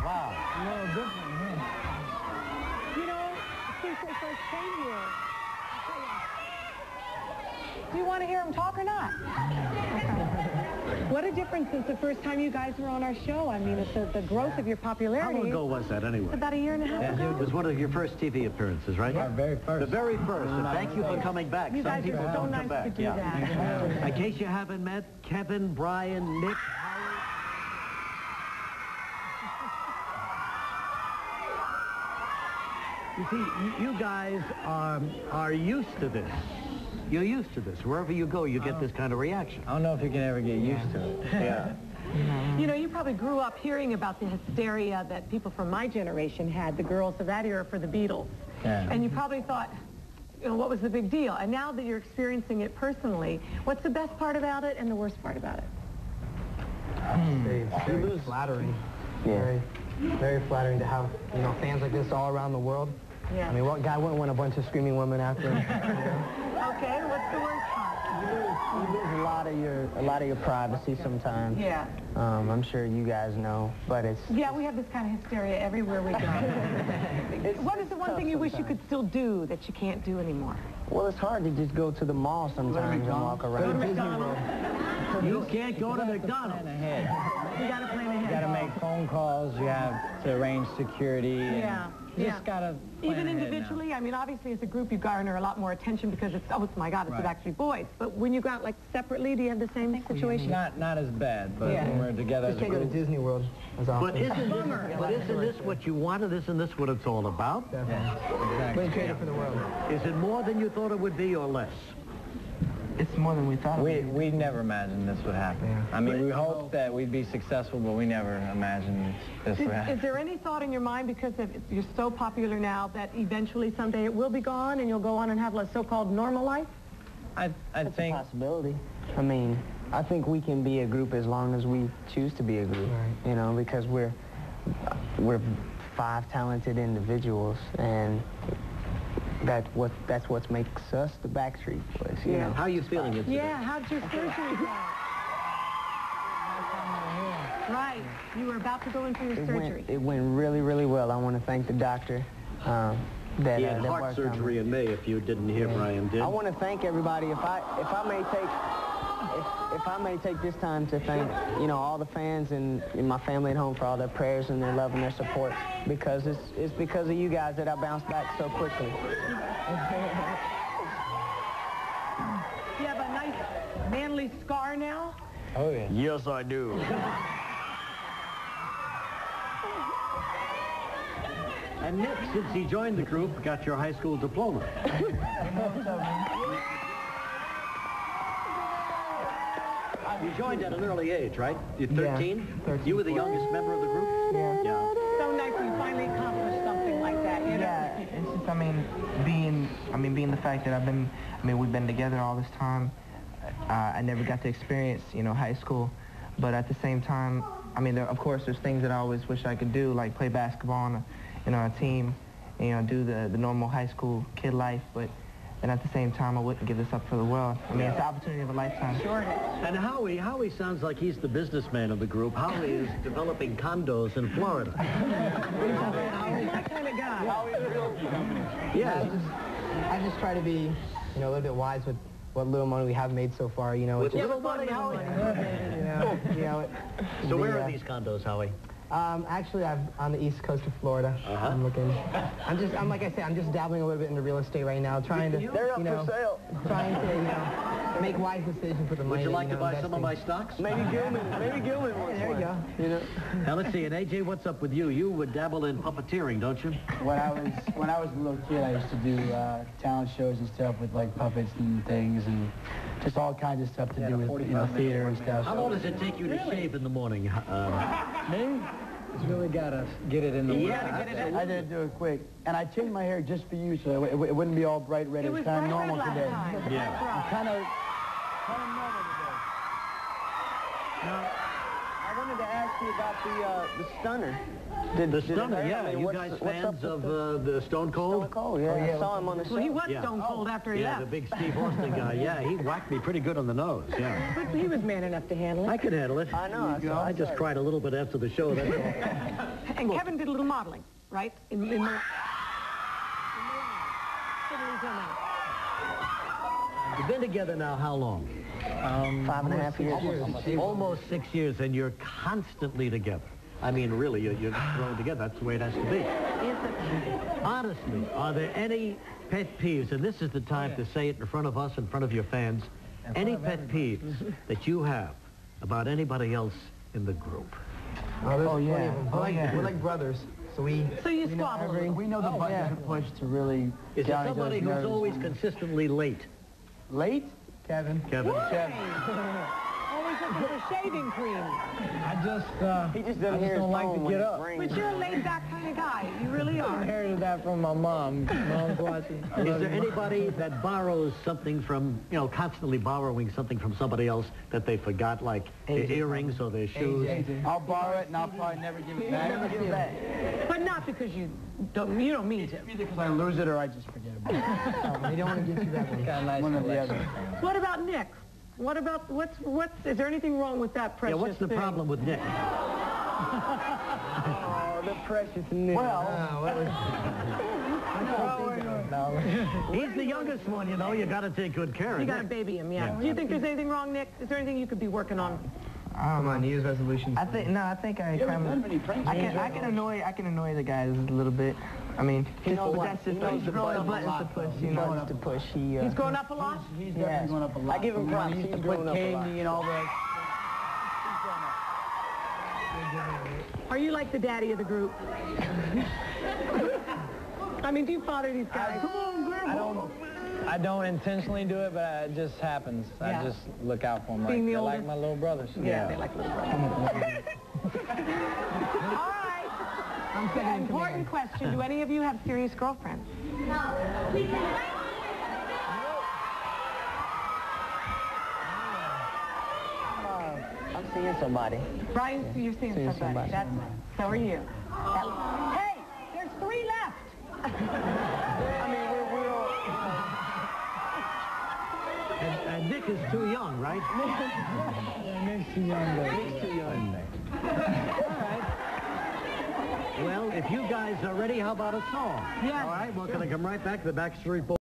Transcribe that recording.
Wow. A little different, huh? You know, since they first came here, I'll tell you. Do you want to hear him talk or not? What a difference since the first time you guys were on our show. I mean, it's the growth of your popularity. How long ago was that, anyway? About a year and a half ago. It was one of your first TV appearances, right? Our very first. The very first. And thank you for coming back. You Some guys people are so don't nice come back. to do that. In case you haven't met Kevin, Brian, Nick, you see, you guys are used to this. You're used to this. Wherever you go, you get this kind of reaction. I don't know if you can ever get used to it. Yeah. You know, you probably grew up hearing about the hysteria that people from my generation had, the girls of that era for the Beatles. Yeah. And you probably thought, you know, what was the big deal? And now that you're experiencing it personally, what's the best part about it and the worst part about it? Very flattering. Yeah. Very flattering to have, you know, fans like this all around the world. Yeah. I mean, what guy wouldn't want a bunch of screaming women after him? Okay, what's the worst part? You lose a lot of your privacy sometimes. Yeah. I'm sure you guys know, but it's... Yeah, we have this kind of hysteria everywhere we go. What is the one thing you wish you could still do that you can't do anymore? Well, it's hard to just go to the mall sometimes and walk around. You can't go to McDonald's. Ahead. You got to plan ahead. You got to make phone calls. You have to arrange security. Yeah. You just got to Even individually, I mean, obviously as a group you garner a lot more attention because it's, oh my God, it's the Backstreet Boys. But when you go out like separately, do you have the same situation? Not as bad, but when we're together as a Just can't go to group. Disney World as often. But isn't this what you wanted? Isn't this what it's all about? Yeah, exactly. We're traded for the world. Is it more than you thought it would be or less? It's more than we thought it would be. We never imagined this would happen. Yeah. I mean, we hoped that we'd be successful, but we never imagined this would happen. Is there any thought in your mind, because you're so popular now, that eventually someday it will be gone and you'll go on and have a so-called normal life? I That's think... a possibility. I mean, I think we can be a group as long as we choose to be a group. Right. You know, because we're 5 talented individuals, and that's what makes us the Backstreet Boys. You know? How are you feeling it today? Yeah, how'd your surgery go? Right, you were about to go in for your surgery. It went really, really well. I want to thank the doctor. He had that heart worked on surgery me. in May, if you didn't hear Brian did. I want to thank everybody. If I may take this time to thank, you know, all the fans and my family at home for all their prayers and their love and their support, because it's because of you guys that I bounced back so quickly. You have a nice manly scar now? Oh, yeah. Yes, I do. And Nick, since he joined the group, got your high school diploma. You joined at an early age, right? You're 13? Yeah, 13. You were the youngest member of the group? Yeah. So nice when you finally accomplished something like that, you know? Yeah, it's just, being the fact that we've been together all this time. I never got to experience, you know, high school, but at the same time, of course, there's things that I always wish I could do, like play basketball on a team, and, you know, do the normal high school kid life, but. And at the same time, I wouldn't give this up for the world. I mean, it's the opportunity of a lifetime. Sure. And Howie sounds like he's the businessman of the group. Howie is developing condos in Florida. Howie's my kind of guy. Yeah. I just try to be, you know, a little bit wise with what little money we have made so far. You know, With little money, Howie. So where are these condos, Howie? Actually, I'm on the east coast of Florida. I'm like I said, I'm just dabbling a little bit into real estate right now, trying to, They're up you know, for sale. trying to, you know, Make wise decisions for the money. Would you like to buy some of my stocks? Maybe Gilman wants There you go. You know? Now, let's see. And AJ, what's up with you? You would dabble in puppeteering, don't you? When I was a little kid, I used to do talent shows and stuff with like puppets and things and just all kinds of stuff to do with theater and stuff. How long does it take you to shave in the morning? Me? It's really got to get it in the way. I did do it quick, and I changed my hair just for you, so it wouldn't be all bright red. It was kind of normal today. Yeah. Kind of normal today. Now, I wanted to ask you about the stunner. The Stunner, yeah. You guys fans of the Stone Cold? Stone Cold, yeah. I saw him on the show. Well, he was Stone Cold after he left. Yeah, the big Steve Austin guy. Yeah, he whacked me pretty good on the nose, yeah. But he was man enough to handle it. I could handle it. I know. I just cried a little bit after the show, that's all. And Kevin did a little modeling, right? In You've been together now how long? 5.5 years. Almost 6 years, and you're constantly together. I mean, really, you're thrown together. That's the way it has to be. Honestly, are there any pet peeves, and this is the time to say it in front of us, in front of your fans, any pet peeves that you have about anybody else in the group? Oh, yeah. We're like brothers. So you squabble a little. We know the buttons to push to really. Is there somebody who's always consistently late? Late? Kevin. Kevin? Always looking for shaving cream. I just He just doesn't hear his don't like phone to when get it up. rings. But you're a laid-back kind of guy. You really I are. inherited that from my mom. Mom's watching. Is there anybody that borrows something from, constantly borrowing something from somebody else that they forgot, like their earrings or their shoes? I'll borrow it and I'll probably never give it back. Never give it back. But not because you don't mean to. Either because I lose it or I just forget about it. They don't want to get you that way. Got a nice One or the collection. other. What about Nick? What about, is there anything wrong with that precious Yeah, what's the thing? problem with Nick? Oh, the precious Nick. He's the youngest one, you got to take good care of You him. got to baby him, yeah. Do you think there's anything wrong, Nick? Is there anything you could be working on? Come on, New Year's resolutions. Oh, I think I You haven't done many pranks. I can annoy the guys a little bit. I mean, He knows that's just the buttons to push, buttons to push. He's grown up a lot? He's definitely going up a lot. I give him props. He used to He's put grown up a lot. candy and all that. Are you like the daddy of the group? I mean, do you father these guys? Come on, girl. I don't intentionally do it, but it just happens. Yeah. I just look out for them. Being the They're like oldest? my little brothers. Yeah, they like little brothers. All right. Important question. Do any of you have serious girlfriends? I'm seeing somebody. Brian, you're seeing somebody. That's, so are you. Hey, there's 3 left. I mean, we're all... And Nick is too young, right? Nick's too young, though. Nick's too young. All right. Well, if you guys are ready, how about a song? Yeah. All right, we're going to come right back to the Backstreet Boys.